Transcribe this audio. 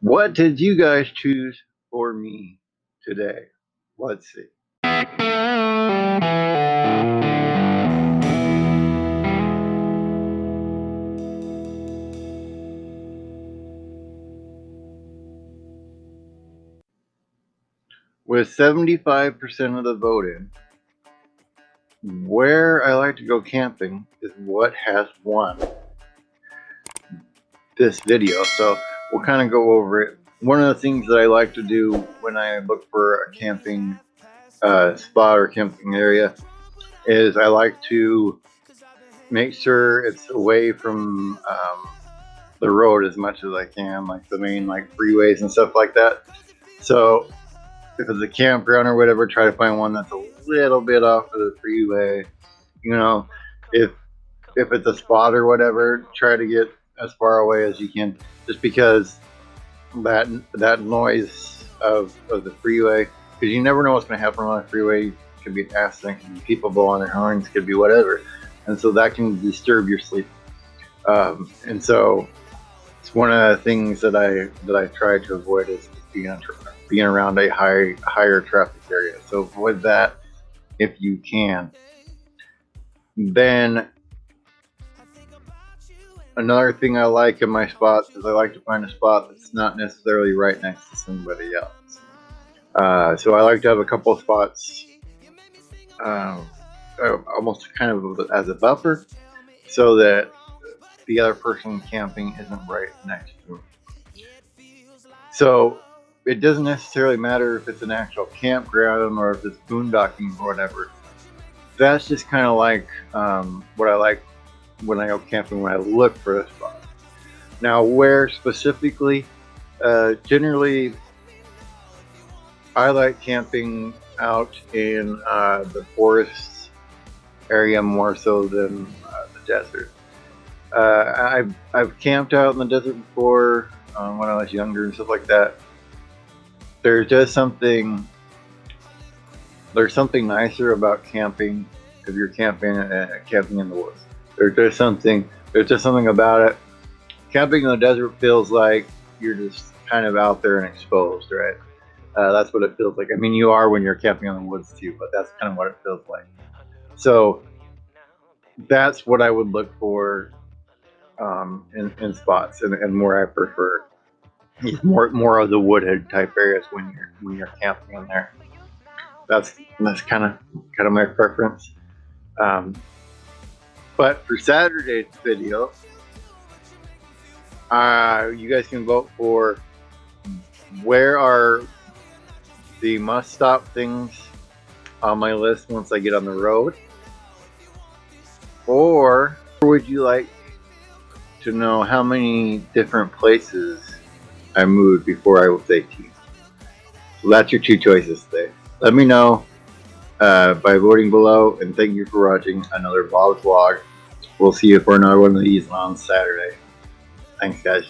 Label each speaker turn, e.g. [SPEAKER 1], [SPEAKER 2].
[SPEAKER 1] What did you guys choose for me today? Let's see. With 75% of the vote in, where I like to go camping is what has won this video. So we'll kind of go over it. One of the things that I like to do when I look for a camping spot or camping area is I like to make sure it's away from the road as much as I can, like the main freeways and stuff like that. So if it's a campground or whatever, try to find one that's a little bit off of the freeway. You know, if it's a spot or whatever, try to get as far away as you can, just because that noise of the freeway, because you never know what's going to happen on the freeway. It could be an accident, could be people blowing their horns, could be whatever, and so that can disturb your sleep. And so it's one of the things that I try to avoid is being around a higher traffic area. So avoid that if you can. Then another thing I like in my spots is I like to find a spot that's not necessarily right next to somebody else. So I like to have a couple of spots almost kind of as a buffer, so that the other person camping isn't right next to me. So it doesn't necessarily matter if it's an actual campground or if it's boondocking or whatever. That's just kind of like what I like when I go camping, when I look for a spot. Now, where specifically, generally I like camping out in the forest area more so than the desert. I've camped out in the desert before when I was younger and stuff like that. There's something nicer about camping if you're camping in the woods. There's just something about it. Camping in the desert feels like you're just kind of out there and exposed, right? That's what it feels like. I mean, you are when you're camping in the woods too, but that's kind of what it feels like. So that's what I would look for in spots, and where I prefer more of the wooded type areas when you're camping in there. That's kind of my preference. But for Saturday's video, you guys can vote for where are the must-stop things on my list once I get on the road, or would you like to know how many different places I moved before I will take you? So that's your two choices today. Let me know by voting below, and thank you for watching another Bob's Vlog. We'll see you for another one of these on Saturday. Thanks, guys.